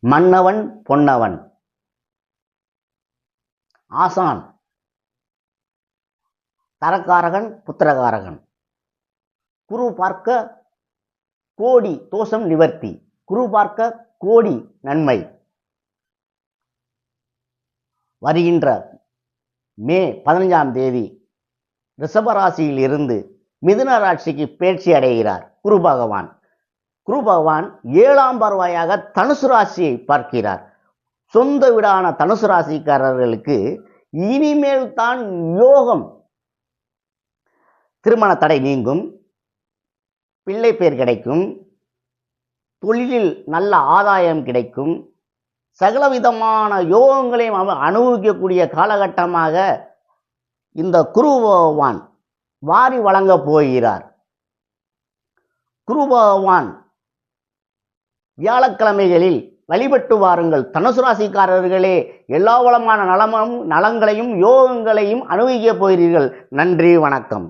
மன்னவன் பொன்னவன். ஆசான் தரக்காரகன் புத்திரகாரகன். குரு பார்க்க கோடி தோஷம் நிவர்த்தி. குரு பார்க்க கோடி நன்மை. வருகின்ற மே 15ஆம் தேதி ரிஷபராசியில் இருந்து மிதுன ராசிக்கு பேர்ச்சி அடைகிறார் குரு பகவான். குரு பகவான் 7ஆம் பார்வையாக தனுசு ராசியை பார்க்கிறார். சொந்த வீடான தனுசு ராசிக்காரர்களுக்கு இனிமேல் தான் யோகம். திருமண தடை நீங்கும், பிள்ளை பேர் கிடைக்கும், தொழிலில் நல்ல ஆதாயம் கிடைக்கும், சகலவிதமான யோகங்களையும் அனுபவிக்கக்கூடிய காலகட்டமாக இந்த குரு பகவான் வாரி வழங்கப் போகிறார். குரு பகவான் வியாழக்கிழமைகளில் வழிபட்டு வாருங்கள். தனுசு ராசிக்காரர்களே, எல்லா வளமான நலங்களையும் யோகங்களையும் அனுபவிக்கப் போகிறீர்கள். நன்றி, வணக்கம்.